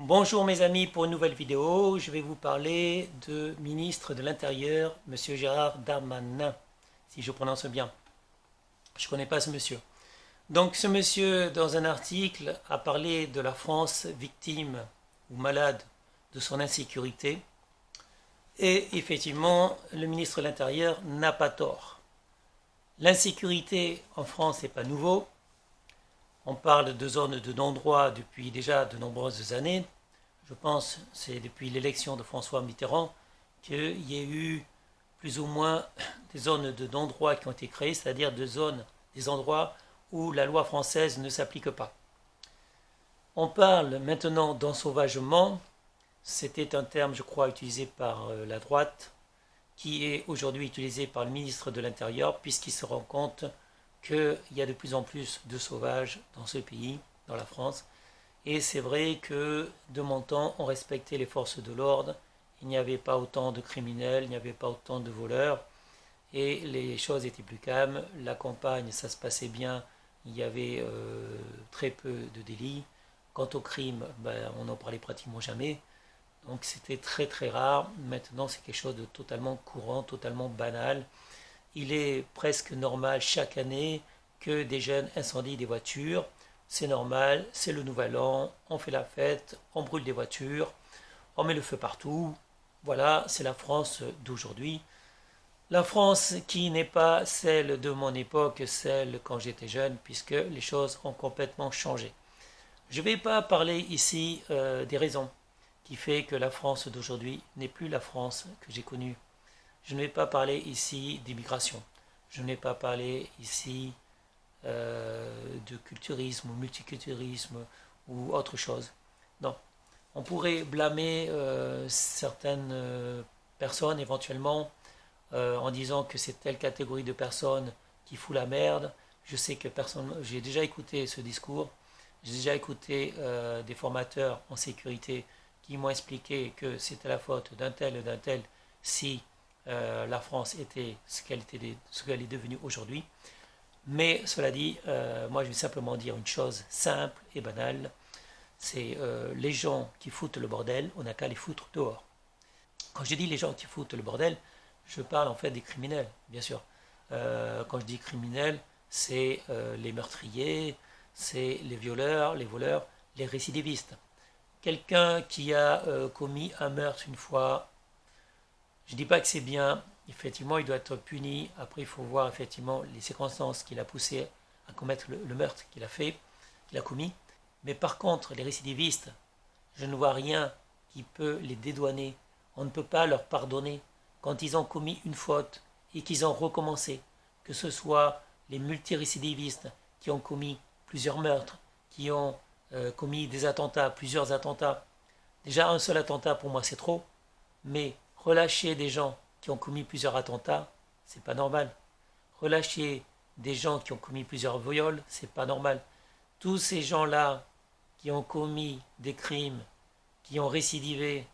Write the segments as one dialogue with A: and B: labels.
A: Bonjour mes amis pour une nouvelle vidéo. Je vais vous parler de ministre de l'Intérieur, Monsieur Gérard Darmanin, si je prononce bien. Je ne connais pas ce monsieur. Donc ce monsieur, dans un article, a parlé de la France victime ou malade de son insécurité. Et effectivement, le ministre de l'Intérieur n'a pas tort. L'insécurité en France n'est pas nouveau. On parle de zones de non-droit depuis déjà de nombreuses années. Je pense que c'est depuis l'élection de François Mitterrand qu'il y a eu plus ou moins des zones de non-droit qui ont été créées, c'est-à-dire des endroits où la loi française ne s'applique pas. On parle maintenant d'ensauvagement. C'était un terme, je crois, utilisé par la droite, qui est aujourd'hui utilisé par le ministre de l'Intérieur, puisqu'il se rend compte qu'il y a de plus en plus de sauvages dans ce pays, dans la France. Et c'est vrai que de mon temps, on respectait les forces de l'ordre. Il n'y avait pas autant de criminels, il n'y avait pas autant de voleurs. Et les choses étaient plus calmes. La campagne, ça se passait bien. Il y avait très peu de délits. Quant au crime, on n'en parlait pratiquement jamais. Donc c'était très très rare. Maintenant, c'est quelque chose de totalement courant, totalement banal. Il est presque normal chaque année que des jeunes incendient des voitures. C'est normal, c'est le nouvel an, on fait la fête, on brûle des voitures, on met le feu partout. Voilà, c'est la France d'aujourd'hui. La France qui n'est pas celle de mon époque, celle quand j'étais jeune, puisque les choses ont complètement changé. Je ne vais pas parler ici des raisons qui fait que la France d'aujourd'hui n'est plus la France que j'ai connue. Je ne vais pas parler ici d'immigration. Je ne vais pas parler ici de culturisme ou multiculturalisme ou autre chose. Non. On pourrait blâmer certaines personnes éventuellement en disant que c'est telle catégorie de personnes qui fout la merde. Je sais que personne. J'ai déjà écouté ce discours. J'ai déjà écouté des formateurs en sécurité qui m'ont expliqué que c'était la faute d'un tel et d'un tel si la France était ce qu'elle est devenue aujourd'hui. Mais cela dit, moi je vais simplement dire une chose simple et banale, c'est les gens qui foutent le bordel, on n'a qu'à les foutre dehors. Quand je dis les gens qui foutent le bordel, je parle en fait des criminels, bien sûr. Quand je dis criminels, c'est les meurtriers, c'est les violeurs, les voleurs, les récidivistes. Quelqu'un qui a commis un meurtre une fois, je ne dis pas que c'est bien, effectivement il doit être puni, après il faut voir effectivement les circonstances qui l'ont poussé à commettre le meurtre qu'il a fait, qu'il a commis. Mais par contre, les récidivistes, je ne vois rien qui peut les dédouaner. On ne peut pas leur pardonner quand ils ont commis une faute et qu'ils ont recommencé. Que ce soit les multirécidivistes qui ont commis plusieurs meurtres, qui ont commis des attentats, plusieurs attentats. Déjà un seul attentat pour moi c'est trop, mais relâcher des gens qui ont commis plusieurs attentats, c'est pas normal. Relâcher des gens qui ont commis plusieurs viols, c'est pas normal. Tous ces gens-là qui ont commis des crimes, qui ont récidivé,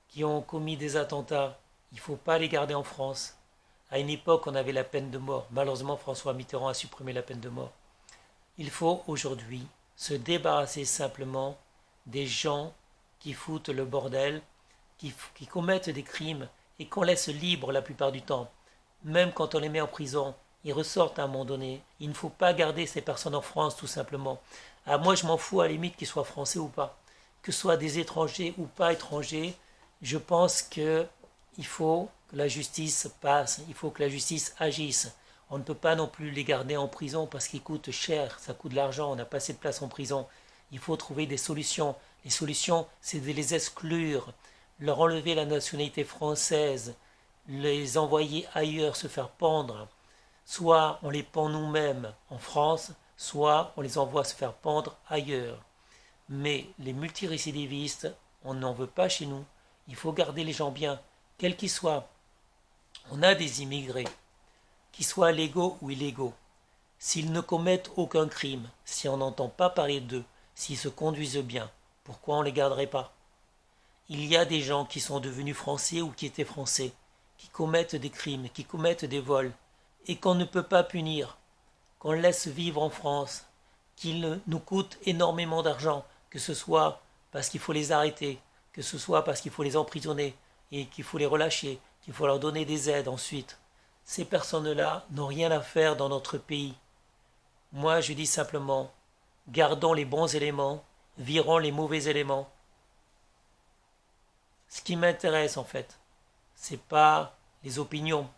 A: qui ont commis des attentats, il ne faut pas les garder en France. À une époque, on avait la peine de mort. Malheureusement, François Mitterrand a supprimé la peine de mort. Il faut aujourd'hui se débarrasser simplement des gens qui foutent le bordel, qui commettent des crimes et qu'on laisse libres la plupart du temps. Même quand on les met en prison, ils ressortent à un moment donné. Il ne faut pas garder ces personnes en France tout simplement. Ah, moi je m'en fous à la limite qu'ils soient français ou pas. Que ce soit des étrangers ou pas étrangers, je pense qu'il faut que la justice passe, il faut que la justice agisse. On ne peut pas non plus les garder en prison parce qu'ils coûtent cher, ça coûte de l'argent, on n'a pas assez de place en prison. Il faut trouver des solutions. Les solutions, c'est de les exclure, leur enlever la nationalité française, les envoyer ailleurs se faire pendre. Soit on les pend nous-mêmes en France, soit on les envoie se faire pendre ailleurs. Mais les multirécidivistes, on n'en veut pas chez nous. Il faut garder les gens bien, quels qu'ils soient. On a des immigrés, qu'ils soient légaux ou illégaux. S'ils ne commettent aucun crime, si on n'entend pas parler d'eux, s'ils se conduisent bien, pourquoi on ne les garderait pas? Il y a des gens qui sont devenus français ou qui étaient français, qui commettent des crimes, qui commettent des vols, et qu'on ne peut pas punir, qu'on laisse vivre en France, qu'ils nous coûtent énormément d'argent, que ce soit parce qu'il faut les arrêter, que ce soit parce qu'il faut les emprisonner et qu'il faut les relâcher, qu'il faut leur donner des aides ensuite. Ces personnes-là n'ont rien à faire dans notre pays. Moi, je dis simplement, gardons les bons éléments, virons les mauvais éléments. Ce qui m'intéresse en fait, c'est pas les opinions,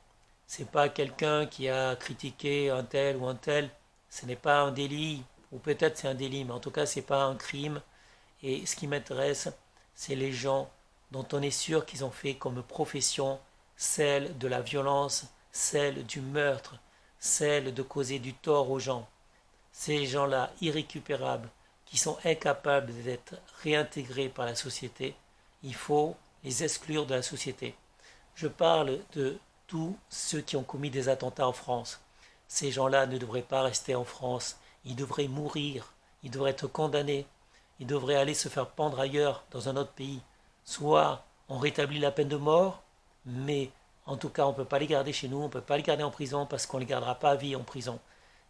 A: c'est pas quelqu'un qui a critiqué un tel ou un tel, ce n'est pas un délit, ou peut-être c'est un délit, mais en tout cas c'est pas un crime. Et ce qui m'intéresse, c'est les gens dont on est sûr qu'ils ont fait comme profession celle de la violence, celle du meurtre, celle de causer du tort aux gens. Ces gens-là irrécupérables, qui sont incapables d'être réintégrés par la société, il faut les exclure de la société. Je parle de tous ceux qui ont commis des attentats en France. Ces gens-là ne devraient pas rester en France, ils devraient mourir, ils devraient être condamnés, ils devraient aller se faire pendre ailleurs, dans un autre pays. Soit on rétablit la peine de mort, mais en tout cas on ne peut pas les garder chez nous, on ne peut pas les garder en prison parce qu'on ne les gardera pas à vie en prison.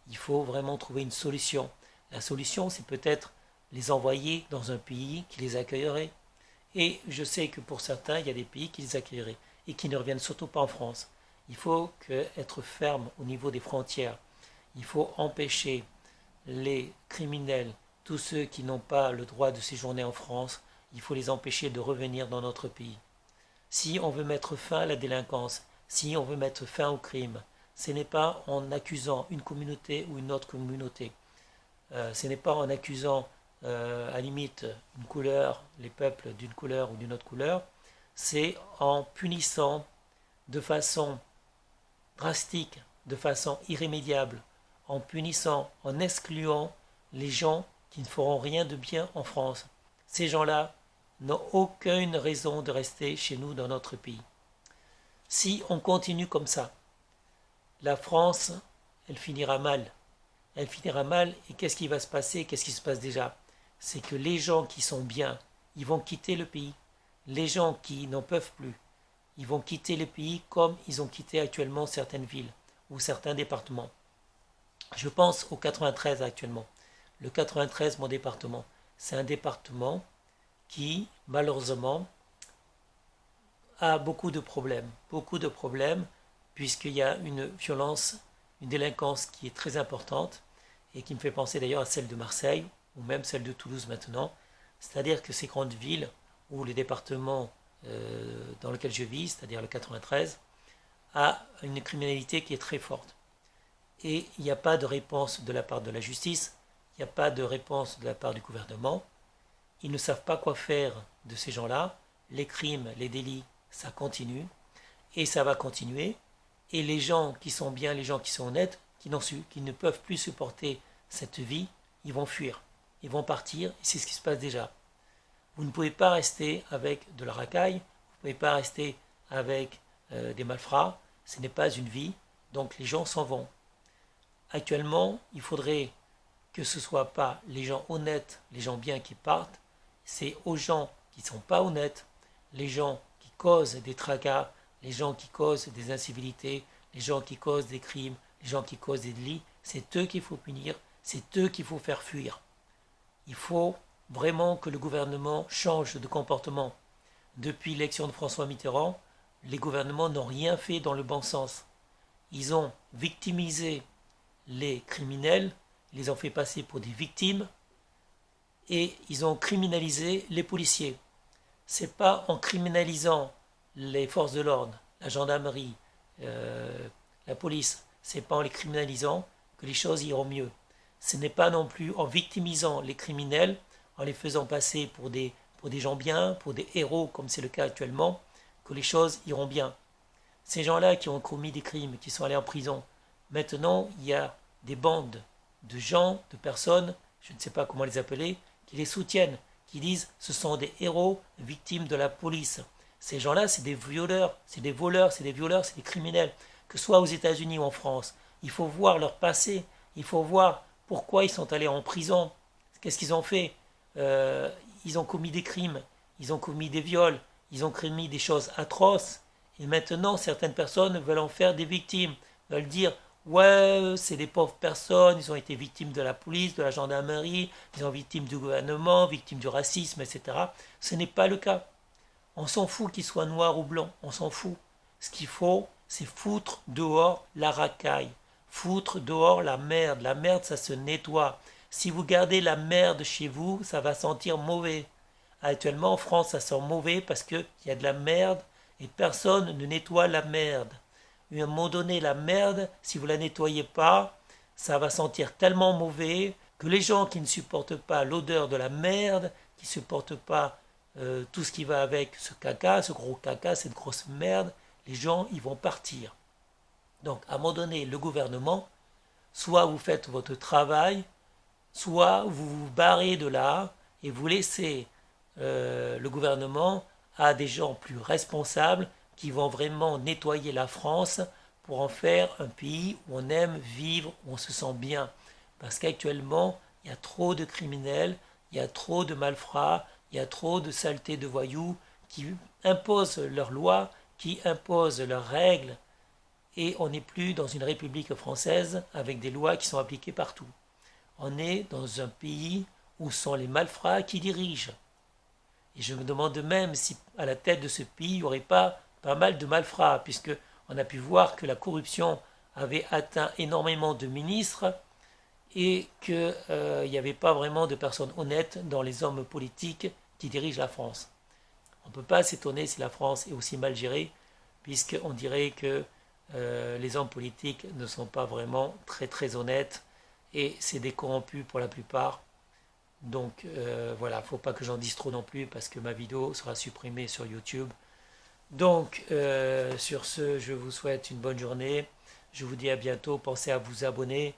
A: Il faut vraiment trouver une solution. La solution, c'est peut-être les envoyer dans un pays qui les accueillerait. Et je sais que pour certains, il y a des pays qui les accueilleraient et qui ne reviennent surtout pas en France. Il faut être ferme au niveau des frontières. Il faut empêcher les criminels, tous ceux qui n'ont pas le droit de séjourner en France, il faut les empêcher de revenir dans notre pays. Si on veut mettre fin à la délinquance, si on veut mettre fin au crime, ce n'est pas en accusant une communauté ou une autre communauté. Ce n'est pas en accusant à la limite une couleur, les peuples d'une couleur ou d'une autre couleur. C'est en punissant de façon drastique, de façon irrémédiable, en punissant, en excluant les gens qui ne feront rien de bien en France. Ces gens-là n'ont aucune raison de rester chez nous dans notre pays. Si on continue comme ça, la France, elle finira mal. Elle finira mal et qu'est-ce qui va se passer? Qu'est-ce qui se passe déjà? C'est que les gens qui sont bien, ils vont quitter le pays. Les gens qui n'en peuvent plus, ils vont quitter le pays comme ils ont quitté actuellement certaines villes ou certains départements. Je pense au 93 actuellement. Le 93, mon département, c'est un département qui, malheureusement, a beaucoup de problèmes, puisqu'il y a une violence, une délinquance qui est très importante et qui me fait penser d'ailleurs à celle de Marseille ou même celle de Toulouse maintenant. C'est-à-dire que ces grandes villes ou les départements dans lequel je vis, c'est-à-dire le 93, a une criminalité qui est très forte. Et il n'y a pas de réponse de la part de la justice, il n'y a pas de réponse de la part du gouvernement. Ils ne savent pas quoi faire de ces gens-là. Les crimes, les délits, ça continue. Et ça va continuer. Et les gens qui sont bien, les gens qui sont honnêtes, qui ne peuvent plus supporter cette vie, ils vont fuir. Ils vont partir, et c'est ce qui se passe déjà. Vous ne pouvez pas rester avec de la racaille, vous ne pouvez pas rester avec des malfrats, ce n'est pas une vie, donc les gens s'en vont. Actuellement, il faudrait que ce ne soit pas les gens honnêtes, les gens bien qui partent, c'est aux gens qui ne sont pas honnêtes, les gens qui causent des tracas, les gens qui causent des incivilités, les gens qui causent des crimes, les gens qui causent des délits, c'est eux qu'il faut punir, c'est eux qu'il faut faire fuir. Il faut vraiment que le gouvernement change de comportement. Depuis l'élection de François Mitterrand, les gouvernements n'ont rien fait dans le bon sens. Ils ont victimisé les criminels, ils les ont fait passer pour des victimes et ils ont criminalisé les policiers. C'est pas en criminalisant les forces de l'ordre, la gendarmerie, la police, c'est pas en les criminalisant que les choses iront mieux. Ce n'est pas non plus en victimisant les criminels, en les faisant passer pour des gens bien, pour des héros comme c'est le cas actuellement, que les choses iront bien. Ces gens-là qui ont commis des crimes, qui sont allés en prison, maintenant il y a des bandes de gens, de personnes, je ne sais pas comment les appeler, qui les soutiennent, qui disent ce sont des héros victimes de la police. Ces gens-là, c'est des violeurs, c'est des voleurs, c'est des violeurs, c'est des criminels, que ce soit aux États-Unis ou en France. Il faut voir leur passé, il faut voir pourquoi ils sont allés en prison, qu'est-ce qu'ils ont fait. Ils ont commis des crimes, ils ont commis des viols, ils ont commis des choses atroces. Et maintenant, certaines personnes veulent en faire des victimes, veulent dire ouais, c'est des pauvres personnes, ils ont été victimes de la police, de la gendarmerie, ils ont été victimes du gouvernement, victimes du racisme, etc. Ce n'est pas le cas. On s'en fout qu'ils soient noirs ou blancs, on s'en fout. Ce qu'il faut, c'est foutre dehors la racaille, foutre dehors la merde. La merde, ça se nettoie. Si vous gardez la merde chez vous, ça va sentir mauvais. Actuellement, en France, ça sent mauvais parce qu'il y a de la merde et personne ne nettoie la merde. À un moment donné, la merde, si vous la nettoyez pas, ça va sentir tellement mauvais que les gens qui ne supportent pas l'odeur de la merde, qui ne supportent pas tout ce qui va avec ce caca, ce gros caca, cette grosse merde, les gens, ils vont partir. Donc, à un moment donné, le gouvernement, soit vous faites votre travail, soit vous vous barrez de là et vous laissez le gouvernement à des gens plus responsables qui vont vraiment nettoyer la France pour en faire un pays où on aime vivre, où on se sent bien. Parce qu'actuellement, il y a trop de criminels, il y a trop de malfrats, il y a trop de saletés de voyous qui imposent leurs lois, qui imposent leurs règles, et on n'est plus dans une république française avec des lois qui sont appliquées partout. On est dans un pays où sont les malfrats qui dirigent. Et je me demande même si à la tête de ce pays, il n'y aurait pas mal de malfrats, puisque on a pu voir que la corruption avait atteint énormément de ministres et qu'il n'y avait pas vraiment de personnes honnêtes dans les hommes politiques qui dirigent la France. On ne peut pas s'étonner si la France est aussi mal gérée, puisqu'on dirait que les hommes politiques ne sont pas vraiment très très honnêtes et c'est des corrompus pour la plupart. Donc voilà, faut pas que j'en dise trop non plus parce que ma vidéo sera supprimée sur YouTube. Donc sur ce, je vous souhaite une bonne journée. Je vous dis à bientôt. Pensez à vous abonner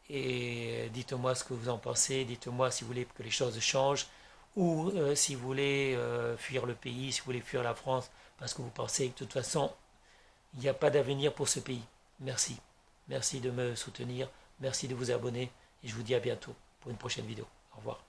A: et dites-moi ce que vous en pensez. Dites-moi si vous voulez que les choses changent ou si vous voulez fuir le pays, si vous voulez fuir la France parce que vous pensez que de toute façon il n'y a pas d'avenir pour ce pays. Merci. Merci de me soutenir. Merci de vous abonner et je vous dis à bientôt pour une prochaine vidéo. Au revoir.